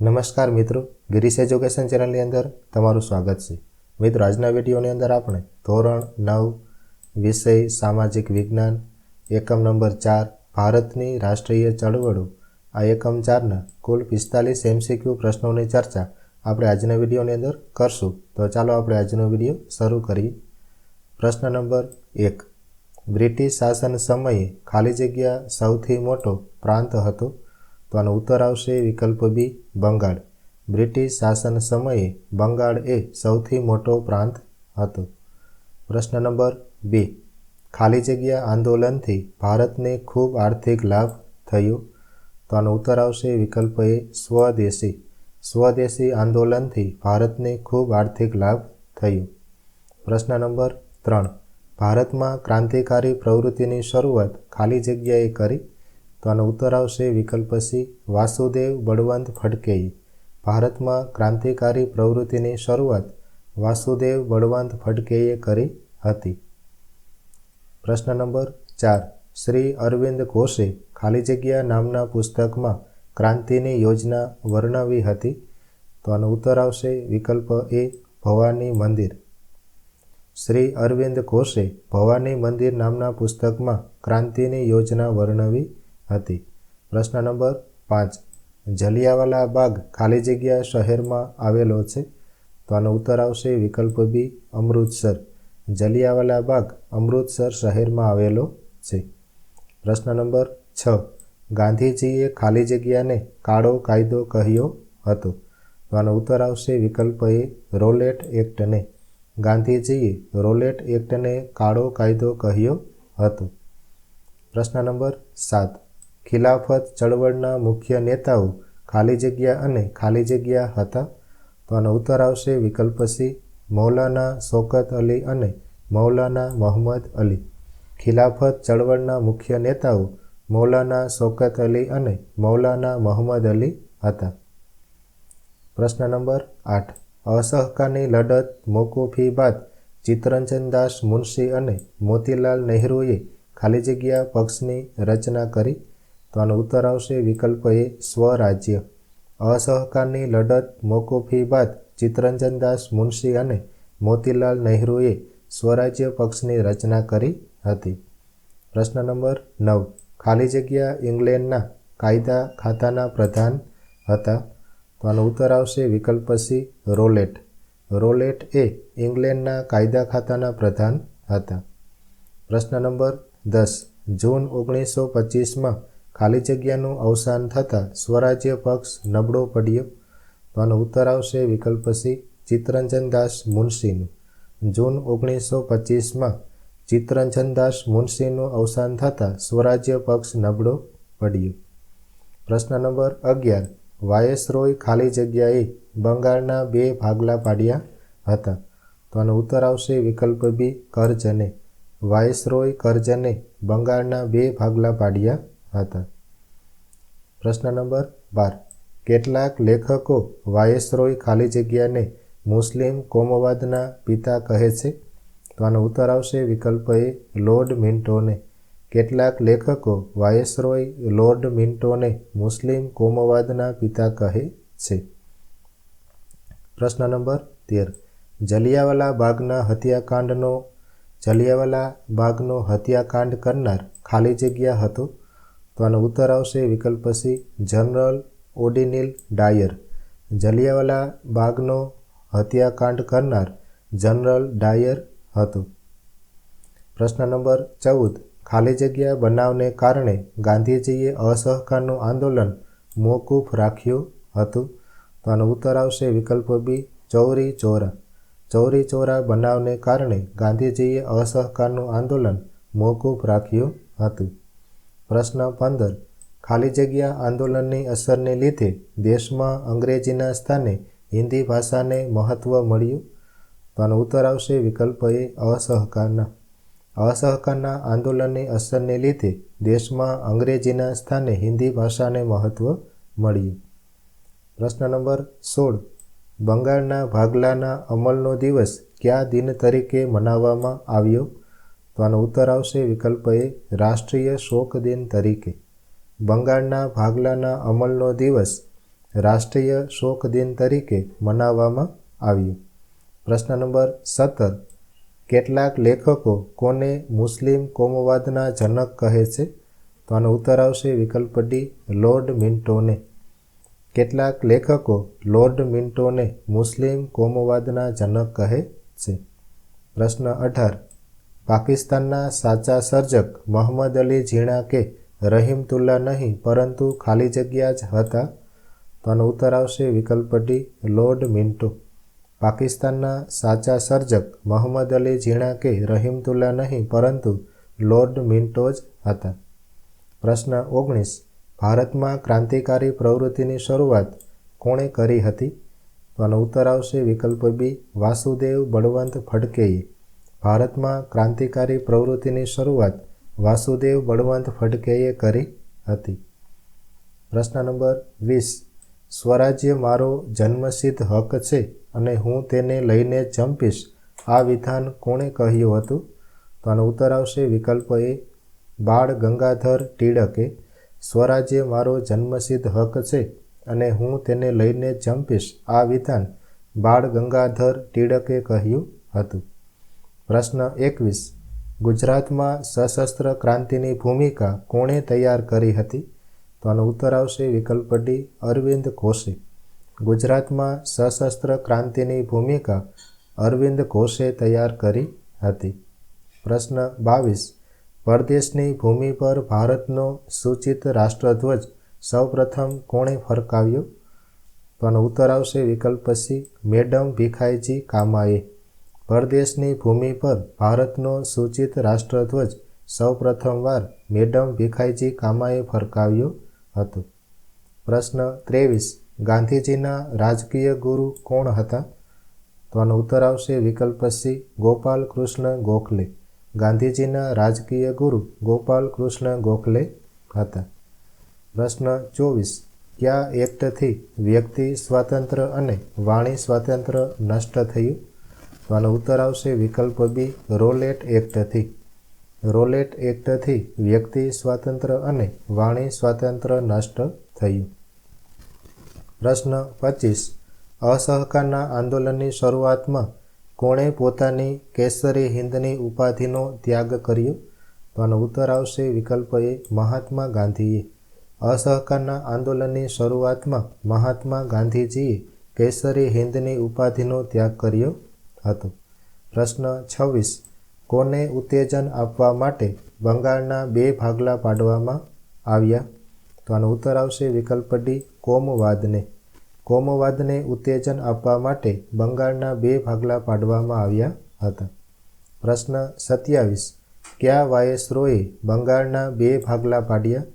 નમસ્કાર મિત્રો, ગિરીશ એજ્યુકેશન ચેનલની અંદર તમારું સ્વાગત છે. મિત્રો, આજના વિડીયોની અંદર આપણે ધોરણ 9 વિષય સામાજિક વિજ્ઞાન એકમ નંબર 4 ભારતની રાષ્ટ્રીય ચળવળો આ એકમ 4ના કુલ 45 MCQ પ્રશ્નોની ચર્ચા આપણે આજના વિડીયોની અંદર કરશું. તો ચાલો આપણે આજનો વિડીયો શરૂ કરીએ. પ્રશ્ન નંબર 1. બ્રિટિશ શાસન સમયે ખાલી જગ્યા સૌથી મોટો પ્રાંત હતો? તો આનો ઉત્તર આવશે વિકલ્પ બી, બંગાળ. બ્રિટિશ શાસન સમયે બંગાળ એ સૌથી મોટો પ્રાંત હતો. પ્રશ્ન નંબર 2. ખાલી જગ્યા આંદોલનથી ભારતને ખૂબ આર્થિક લાભ થયો? તો આનો ઉત્તર આવશે વિકલ્પ એ, સ્વદેશી. સ્વદેશી આંદોલનથી ભારતને ખૂબ આર્થિક લાભ થયો. પ્રશ્ન નંબર 3. ભારતમાં ક્રાંતિકારી પ્રવૃત્તિની શરૂઆત ખાલી જગ્યાએ કરી? તો આનો ઉત્તર આવશે વિકલ્પ સી, વાસુદેવ બળવંત ફડકેએ. ભારતમાં ક્રાંતિકારી પ્રવૃત્તિની શરૂઆત વાસુદેવ બળવંત ફડકેએ કરી હતી. પ્રશ્ન નંબર 4. શ્રી અરવિંદ ઘોષે ખાલી જગ્યા નામના પુસ્તકમાં ક્રાંતિની યોજના વર્ણવી હતી? તો આનો ઉત્તર આવશે વિકલ્પ એ, ભવાની મંદિર. શ્રી અરવિંદ ઘોષે ભવાની મંદિર નામના પુસ્તકમાં ક્રાંતિની યોજના વર્ણવી હતી. પ્રશ્ન નંબર 5. જલિયાવાલા બાગ ખાલી જગ્યા શહેરમાં આવેલો છે? તો આનો ઉત્તર આવશે વિકલ્પ બી, અમૃતસર. જલિયાવાલા બાગ અમૃતસર શહેરમાં આવેલો છે. પ્રશ્ન નંબર 6. ગાંધીજીએ ખાલી જગ્યાને કાળો કાયદો કહ્યો હતો? તો આનો ઉત્તર આવશે વિકલ્પ એ, રોલેટ એક્ટને. ગાંધીજીએ રોલેટ એક્ટને કાળો કાયદો કહ્યો હતો. પ્રશ્ન નંબર 7. ખિલાફત ચળવળના મુખ્ય નેતાઓ ખાલી જગ્યા અને ખાલી જગ્યા હતા? તો આનો ઉત્તર આવશે વિકલ્પ સી, મૌલાના શૌકત અલી અને મૌલાના મોહમ્મદ અલી. ખિલાફત ચળવળના મુખ્ય નેતાઓ મૌલાના શૌકત અલી અને મૌલાના મોહમ્મદ અલી હતા. પ્રશ્ન નંબર 8. અસહકારની લડત મોકૂફી બાદ ચિત્તરંજન દાસ મુનશી અને મોતીલાલ નહેરુએ ખાલી જગ્યા પક્ષની રચના કરી? તો આનો ઉત્તર આવશે વિકલ્પ એ, સ્વરાજ્ય. અસહકારની લડત મોકૂફી બાદ ચિત્તરંજન દાસ મુનશી અને મોતીલાલ નહેરુએ સ્વરાજ્ય પક્ષની રચના કરી હતી. પ્રશ્ન નંબર 9. ખાલી જગ્યા ઇંગ્લેન્ડના કાયદા ખાતાના પ્રધાન હતા? તો આનો ઉત્તર આવશે વિકલ્પ સી, રોલેટ. રોલેટ એ ઇંગ્લેન્ડના કાયદા ખાતાના પ્રધાન હતા. પ્રશ્ન નંબર 10. જૂન 1925માં ખાલી જગ્યાનું અવસાન થતાં સ્વરાજ્ય પક્ષ નબળો પડ્યો? તો આનો ઉત્તર આવશે વિકલ્પ સી, ચિત્તરંજન દાસ મુનશીનું. જૂન 1925માં ચિત્તરંજન દાસ મુનશીનું અવસાન થતાં સ્વરાજ્ય પક્ષ નબળો પડ્યો. પ્રશ્ન નંબર 11. વાયસરોય ખાલી જગ્યાએ બંગાળના 2 ભાગલા પાડ્યા હતા? તો આનો ઉત્તર આવશે વિકલ્પ બી, કરજને. વાયસરોય કરજને બંગાળના 2 ભાગલા પાડ્યા હતા. પ્રશ્ન નંબર 12. કેટલાક લેખકો વાયસરોય ખાલી જગ્યાને મુસ્લિમ કોમવાદના પિતા કહે છે? તો આનો ઉત્તર આવશે વિકલ્પ એ, લોર્ડ મિન્ટોને. કેટલાક લેખકો વાયસરોય લોર્ડ મિન્ટોને મુસ્લિમ કોમવાદના પિતા કહે છે. પ્રશ્ન નંબર 13. જલિયાવાલા બાગનો હત્યાકાંડ કરનાર ખાલી જગ્યા હતો? તો આનો ઉત્તર આવશે વિકલ્પ સી, જનરલ ઓર્ડિનલ ડાયર. જલિયાવાલા બાગનો હત્યાકાંડ કરનાર જનરલ ડાયર હતો. પ્રશ્ન નંબર 14. ખાલી જગ્યા બનાવને કારણે ગાંધીજીએ અસહકારનું આંદોલન મોકૂફ રાખ્યું હતું? તો આનો ઉત્તર આવશે વિકલ્પ બી, ચૌરી ચોરા. ચૌરી ચોરા બનાવને કારણે ગાંધીજીએ અસહકારનું આંદોલન મોકૂફ રાખ્યું હતું. પ્રશ્ન 15. ખાલી જગ્યા આંદોલનની અસરને લીધે દેશમાં અંગ્રેજીના સ્થાને હિન્દી ભાષાને મહત્ત્વ મળ્યું? તો આનો ઉત્તર આવશે વિકલ્પ એ, અસહકારના. અસહકારના આંદોલનની અસરને લીધે દેશમાં અંગ્રેજીના સ્થાને હિન્દી ભાષાને મહત્ત્વ મળ્યું. પ્રશ્ન નંબર 16. બંગાળના ભાગલાના અમલનો દિવસ કયા દિન તરીકે મનાવવામાં આવ્યો? તો આનો ઉત્તર આવશે વિકલ્પ એ, રાષ્ટ્રીય શોક દિન તરીકે. બંગાળના ભાગલાના અમલનો દિવસ રાષ્ટ્રીય શોક દિન તરીકે મનાવવામાં આવ્યું? પ્રશ્ન નંબર 17. કેટલાક લેખકો કોને મુસ્લિમ કોમવાદના જનક કહે છે? તો આનો ઉત્તર આવશે વિકલ્પ ડી, લોર્ડ મિન્ટોને. કેટલાક લેખકો લોર્ડ મિન્ટોને મુસ્લિમ કોમવાદના જનક કહે છે. પ્રશ્ન 18. પાકિસ્તાનના સાચા સર્જક મોહમ્મદ અલી ઝીણા કે રહીમતુલ્લા નહીં પરંતુ ખાલી જગ્યા જ હતા? તો આનો ઉત્તર આવશે વિકલ્પ ડી, લોર્ડ મિન્ટો. પાકિસ્તાનના સાચા સર્જક મોહમ્મદ અલી ઝીણા કે રહીમતુલ્લા નહીં પરંતુ લોર્ડ મિન્ટો જ હતા. પ્રશ્ન 19. ભારતમાં ક્રાંતિકારી પ્રવૃત્તિની શરૂઆત કોણે કરી હતી? તો આનો ઉત્તર આવશે વિકલ્પ બી, વાસુદેવ બળવંત ફડકેએ. ભારતમાં ક્રાંતિકારી પ્રવૃત્તિની શરૂઆત વાસુદેવ બળવંત ફડકેએ કરી હતી. પ્રશ્ન નંબર 20. સ્વરાજ્ય મારો જન્મસિદ્ધ હક છે અને હું તેને લઈને જંપીશ આ વિધાન કોણે કહ્યું હતું? તો આનો ઉત્તર આવશે વિકલ્પ એ, બાળ ગંગાધર ટિળકે. સ્વરાજ્ય મારો જન્મસિદ્ધ હક છે અને હું તેને લઈને જંપીશ આ વિધાન બાળ ગંગાધર ટિળકે કહ્યું હતું. પ્રશ્ન 21. ગુજરાતમાં સશસ્ત્ર ક્રાંતિની ભૂમિકા કોણે તૈયાર કરી હતી? તો આનો ઉત્તર આવશે વિકલ્પ ડી, અરવિંદ ઘોષે. ગુજરાતમાં સશસ્ત્ર ક્રાંતિની ભૂમિકા અરવિંદ ઘોષે તૈયાર કરી હતી. પ્રશ્ન 22. પરદેશની ભૂમિ પર ભારતનો સૂચિત રાષ્ટ્રધ્વજ સૌપ્રથમ કોણે ફરકાવ્યો? તો આનો ઉત્તર આવશે વિકલ્પ સી, મેડમ ભીખાઈજી કામાએ. પરદેશની ભૂમિ પર ભારતનો સૂચિત રાષ્ટ્રધ્વજ સૌપ્રથમવાર મેડમ ભીખાઈજી કામાએ ફરકાવ્યો હતો. પ્રશ્ન 23. ગાંધીજીના રાજકીય ગુરુ કોણ હતા? તો આનો ઉત્તર આવશે વિકલ્પ સી, ગોપાલ કૃષ્ણ ગોખલે. ગાંધીજીના રાજકીય ગુરુ ગોપાલ કૃષ્ણ ગોખલે હતા. પ્રશ્ન 24. કયા એક્ટથી વ્યક્તિ સ્વાતંત્ર્ય અને વાણી સ્વાતંત્ર્ય નષ્ટ થયું? તો આનો ઉત્તર આવશે વિકલ્પ બી, રોલેટ એક્ટથી. રોલેટ એક્ટથી વ્યક્તિ સ્વાતંત્ર્ય અને વાણી સ્વાતંત્ર્ય નષ્ટ થયું. પ્રશ્ન 25. અસહકારના આંદોલનની શરૂઆતમાં કોણે પોતાની કેસરી હિંદની ઉપાધિનો ત્યાગ કર્યો? તો આનો ઉત્તર આવશે વિકલ્પ એ, મહાત્મા ગાંધીએ. અસહકારના આંદોલનની શરૂઆતમાં મહાત્મા ગાંધીજીએ કેસરી હિંદની ઉપાધિનો ત્યાગ કર્યો હતો. પ્રશ્ન 26. કોને ઉત્તેજન આપવા માટે બંગાળના 2 ભાગલા પાડવામાં આવ્યા? તો આનો ઉત્તર આવશે વિકલ્પ ડી, કોમવાદને. કોમવાદને ઉત્તેજન આપવા માટે બંગાળના 2 ભાગલા પાડવામાં આવ્યા હતા. પ્રશ્ન 27. કયા વાયસરોયે બંગાળના 2 ભાગલા પાડ્યા?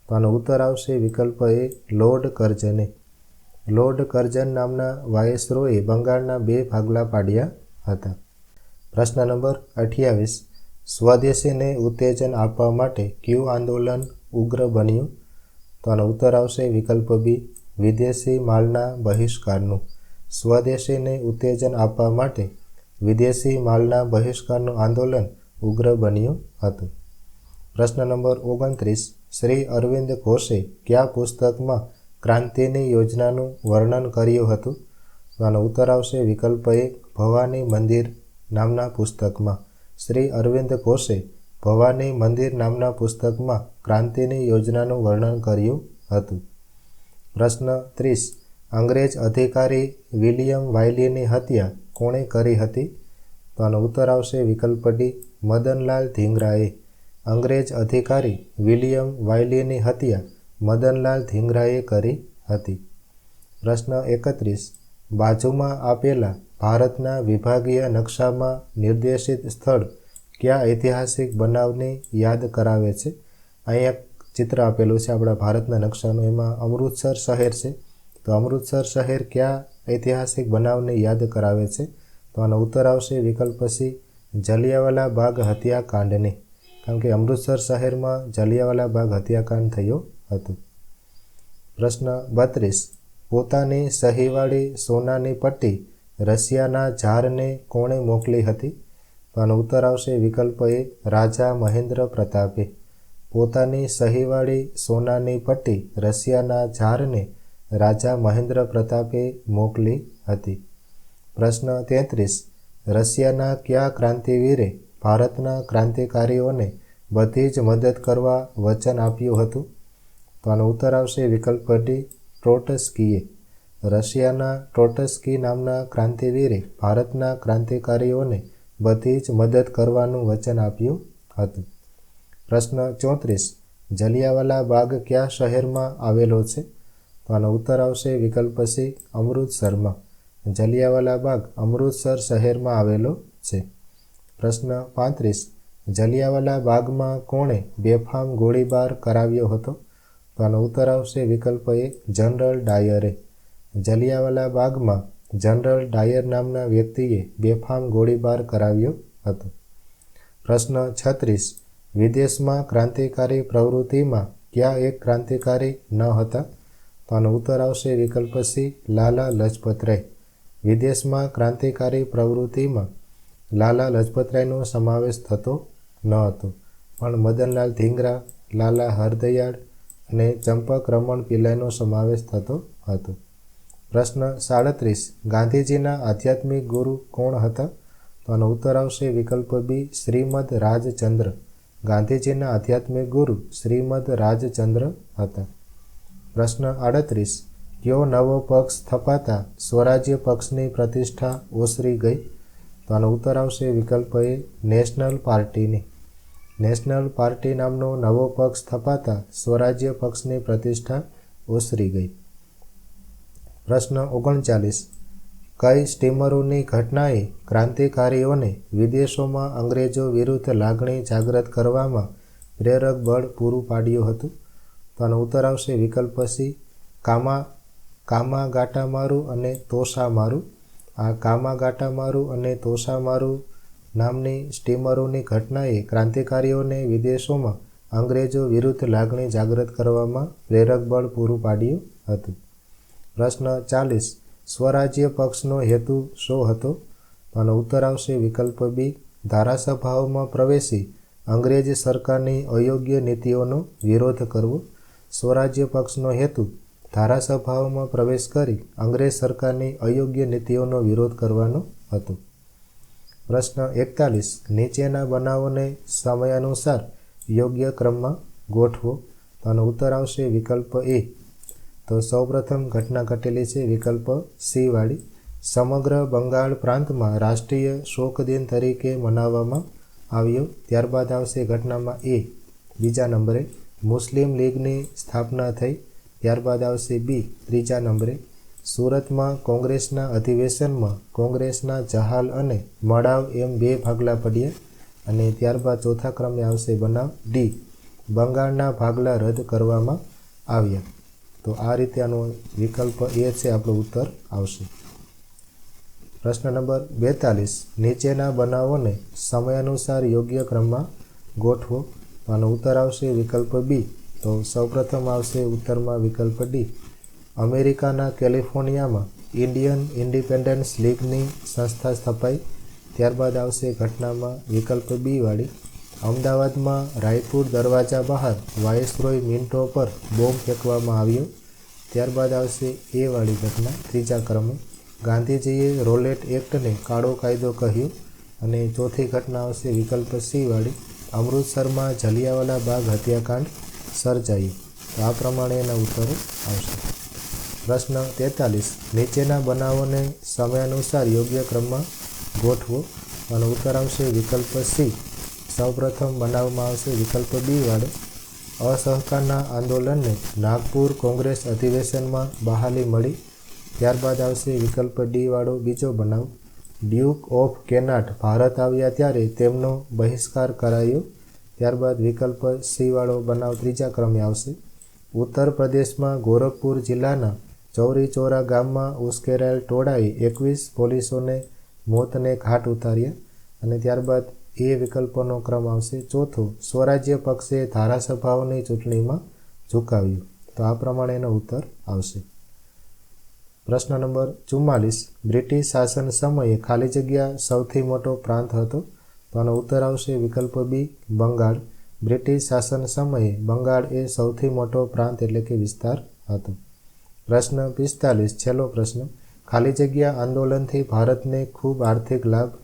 તો આનો ઉત્તર આવશે વિકલ્પ એ, લોર્ડ કર્જને. લોર્ડ કર્જન નામના વાયસરોયે બંગાળના 2 ભાગલા પાડ્યા હતા. પ્રશ્ન નંબર 28. સ્વદેશીને ઉત્તેજન આપવા માટે કયું આંદોલન ઉગ્ર બન્યું? તો આનો ઉત્તર આવશે વિકલ્પ બી, વિદેશી માલના બહિષ્કારનું. સ્વદેશીને ઉત્તેજન આપવા માટે વિદેશી માલના બહિષ્કારનું આંદોલન ઉગ્ર બન્યું હતું. પ્રશ્ન નંબર 29. શ્રી અરવિંદ ઘોષે કયા પુસ્તકમાં ક્રાંતિની યોજનાનું વર્ણન કર્યું હતું? તો આનો ઉત્તર આવશે વિકલ્પ એ, ભવાની મંદિર નામના પુસ્તકમાં. શ્રી અરવિંદ ઘોષે ભવાની મંદિર નામના પુસ્તકમાં ક્રાંતિની યોજનાનું વર્ણન કર્યું હતું. પ્રશ્ન 30. અંગ્રેજ અધિકારી વિલિયમ વાયલીની હત્યા કોણે કરી હતી? તો આનો ઉત્તર આવશે વિકલ્પ ડી, મદનલાલ ધીંગરાએ. અંગ્રેજ અધિકારી વિલિયમ વાયલીની હત્યા મદનલાલ ધીંગરાએ કરી હતી. પ્રશ્ન 31. બાજુમાં આપેલા ભારતના વિભાગીય નકશામાં નિર્દેશિત સ્થળ કયા ઐતિહાસિક બનાવની યાદ કરાવે છે? અહીંયા ચિત્ર આપેલું છે આપણા ભારતના નકશાનું, એમાં અમૃતસર શહેર છે. તો અમૃતસર શહેર કયા ઐતિહાસિક બનાવને યાદ કરાવે છે? તો આનો ઉત્તર આવશે વિકલ્પ સી, જલિયાવાલા બાગ હત્યાકાંડને. કારણ કે અમૃતસર શહેરમાં જલિયાવાલા બાગ હત્યાકાંડ થયો હતો. પ્રશ્ન 32. પોતાની સહીવાળી સોનાની પટ્ટી રશિયાના ઝારને કોણે મોકલી હતી? તો આનો ઉત્તર આવશે વિકલ્પ એ, રાજા મહેન્દ્ર પ્રતાપે. પોતાની સહીવાળી સોનાની પટ્ટી રશિયાના ઝારને રાજા મહેન્દ્ર પ્રતાપે મોકલી હતી? પ્રશ્ન 33. રશિયાના કયા ક્રાંતિવીરે ભારતના ક્રાંતિકારીઓને બધી જ મદદ કરવા વચન આપ્યું હતું? તો આનો ઉત્તર આવશે વિકલ્પ ડી, ટ્રોટસ્કીએ. રશિયાના ટ્રોટસ્કી નામના ક્રાંતિવીરે ભારતના ક્રાંતિકારીઓને બધી જ મદદ કરવાનું વચન આપ્યું હતું. પ્રશ્ન 34. જલિયાવાલા બાગ કયા શહેરમાં આવેલો છે? તો આનો ઉત્તર આવશે વિકલ્પ સી, અમૃતસરમાં. જલિયાવાલા બાગ અમૃતસર શહેરમાં આવેલો છે. પ્રશ્ન 35. જલિયાવાલા બાગમાં કોણે બેફામ ગોળીબાર કરાવ્યો હતો? તો આનો ઉત્તર આવશે વિકલ્પ એ, જનરલ ડાયરે. જલિયાવાલા બાગમાં જનરલ ડાયર નામના વ્યક્તિએ બેફામ ગોળીબાર કરાવ્યો હતો. પ્રશ્ન 36. વિદેશમાં ક્રાંતિકારી પ્રવૃત્તિમાં કયા એક ક્રાંતિકારી ન હતા? તો આનો ઉત્તર આવશે વિકલ્પ સી, લાલા લજપતરાય. વિદેશમાં ક્રાંતિકારી પ્રવૃત્તિમાં લાલા લજપતરાયનો સમાવેશ થતો ન હતો, પણ મદનલાલ ધીંગરા, લાલા હરદયાળ અને ચંપક રમણ પિલ્લાઈનો સમાવેશ થતો હતો. પ્રશ્ન 37. ગાંધીજીના આધ્યાત્મિક ગુરુ કોણ હતા? તો આનો ઉત્તર આવશે વિકલ્પ બી, શ્રીમદ રાજચંદ્ર. ગાંધીજીના આધ્યાત્મિક ગુરુ શ્રીમદ રાજચંદ્ર હતા. પ્રશ્ન 38. કયો નવો પક્ષ સ્થપાતા સ્વરાજ્ય પક્ષની પ્રતિષ્ઠા ઓસરી ગઈ? તો આનો ઉત્તર આવશે વિકલ્પ એ, નેશનલ પાર્ટીની. નેશનલ પાર્ટી નામનો નવો પક્ષ સ્થપાતા સ્વરાજ્ય પક્ષની પ્રતિષ્ઠા ઓસરી ગઈ. પ્રશ્ન 39. કઈ સ્ટીમરોની ઘટનાએ ક્રાંતિકારીઓને વિદેશોમાં અંગ્રેજો વિરુદ્ધ લાગણી જાગૃત કરવામાં પ્રેરક બળ પૂરું પાડ્યું હતું? તો આનો ઉત્તર આવશે વિકલ્પ સી, કામાગાટામારુ અને તોસામારુ. આ કામાગાટામારુ અને તોસામારુ નામની સ્ટીમરોની ઘટનાએ ક્રાંતિકારીઓને વિદેશોમાં અંગ્રેજો વિરુદ્ધ લાગણી જાગૃત કરવામાં પ્રેરક બળ પૂરું પાડ્યું હતું. પ્રશ્ન 40. સ્વરાજ્ય પક્ષનો હેતુ શું હતો? તો આનો ઉત્તર આવશે વિકલ્પ બી, ધારાસભાઓમાં પ્રવેશી અંગ્રેજ સરકારની અયોગ્ય નીતિઓનો વિરોધ કરવો. સ્વરાજ્ય પક્ષનો હેતુ ધારાસભાઓમાં પ્રવેશ કરી અંગ્રેજ સરકારની અયોગ્ય નીતિઓનો વિરોધ કરવાનો હતો. પ્રશ્ન 41. નીચેના બનાવોને સમયાનુસાર યોગ્ય ક્રમમાં ગોઠવો. તો આનો ઉત્તર આવશે વિકલ્પ એ. તો સૌપ્રથમ ઘટના ઘટેલી છે વિકલ્પ સી વાળી. સમગ્ર બંગાળ પ્રાંતમાં રાષ્ટ્રીય શોક દિન તરીકે મનાવવામાં આવ્યો. ત્યારબાદ આવશે ઘટનામાં એ. બીજા નંબરે મુસ્લિમ લીગની સ્થાપના થઈ. ત્યારબાદ આવશે બી, ત્રીજા નંબરે સુરતમાં કોંગ્રેસના અધિવેશનમાં કોંગ્રેસના જહાલ અને મળાવ એમ બે ભાગલા પડ્યા. અને ત્યારબાદ ચોથા ક્રમે આવશે બનાવ ડી, બંગાળના ભાગલા રદ કરવામાં આવ્યા. તો આ રીતે આનો વિકલ્પ એ છે આપણો ઉત્તર આવશે. પ્રશ્ન નંબર 42. નીચેના બનાવોને સમયાનુસાર યોગ્ય ક્રમમાં ગોઠવો. આનો ઉત્તર આવશે વિકલ્પ બી. તો સૌપ્રથમ આવશે ઉત્તરમાં વિકલ્પ ડી. અમેરિકાના કેલિફોર્નિયામાં ઇન્ડિયન ઇન્ડિપેન્ડન્સ લીગની સંસ્થા સ્થપાઈ. ત્યારબાદ આવશે ઘટનામાં વિકલ્પ બી વાળી. અમદાવાદમાં રાયપુર દરવાજા બહાર વાઇસરોય મિન્ટો પર બોમ્બ ફેંકવામાં આવ્યો. ત્યારબાદ આવશે એ વાળી ઘટના ત્રીજા ક્રમે. ગાંધીજીએ રોલેટ એક્ટને કાળો કાયદો કહ્યું. અને ચોથી ઘટના આવશે વિકલ્પ સી વાળી. અમૃતસરમાં જલિયાવાલા બાગ હત્યાકાંડ સર્જાયું. તો આ પ્રમાણે એના ઉત્તરો આવશે. પ્રશ્ન 43. નીચેના બનાવોને સમયાનુસાર યોગ્ય ક્રમમાં ગોઠવો. આનો ઉત્તર આવશે વિકલ્પ સી. સૌપ્રથમ બનાવમાં આવશે વિકલ્પ બી વાળો. અસહકારના આંદોલનને નાગપુર કોંગ્રેસ અધિવેશનમાં બહાલી મળી. ત્યારબાદ આવશે વિકલ્પ ડી વાળો બીજો બનાવ. ડ્યુક ઓફ કેનાટ ભારત આવ્યા ત્યારે તેમનો બહિષ્કાર કરાયો. ત્યારબાદ વિકલ્પ સી વાળો બનાવ ત્રીજા ક્રમે આવશે. ઉત્તર પ્રદેશમાં ગોરખપુર જિલ્લાના ચૌરી ચોરા ગામમાં ઉશ્કેરાયેલ ટોળાએ 21 પોલીસોને મોતને ઘાટ ઉતાર્યા. અને ત્યારબાદ એ વિકલ્પોનો ક્રમ આવશે ચોથો. સ્વરાજ્ય પક્ષે ધારાસભાઓની ચૂંટણીમાં ઝુકાવ્યું. તો આ પ્રમાણે એનો ઉત્તર આવશે. પ્રશ્ન નંબર 44. બ્રિટિશ શાસન સમયે ખાલી જગ્યા સૌથી મોટો પ્રાંત હતો. તો આનો ઉત્તર આવશે વિકલ્પ બી, બંગાળ. બ્રિટિશ શાસન સમયે બંગાળ એ સૌથી મોટો પ્રાંત એટલે કે વિસ્તાર હતો. પ્રશ્ન 45 છેલ્લો પ્રશ્ન, ખાલી જગ્યા આંદોલનથી ભારતને ખૂબ આર્થિક લાભ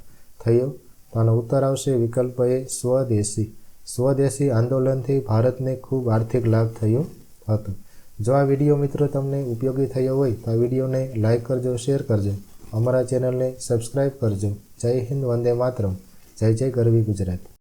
થયો? તો આનો ઉત્તર આવશે વિકલ્પ એ સ્વદેશી. સ્વદેશી આંદોલનથી ભારતને ખૂબ આર્થિક લાભ થયો હતો. જો આ વિડીયો મિત્રો તમને ઉપયોગી થયો હોય તો આ વિડીયોને લાઇક કરજો, શેર કરજો, અમારા ચેનલને સબસ્ક્રાઈબ કરજો. જય હિન્દ, વંદે માતરમ. જય જય ગરવી ગુજરાત.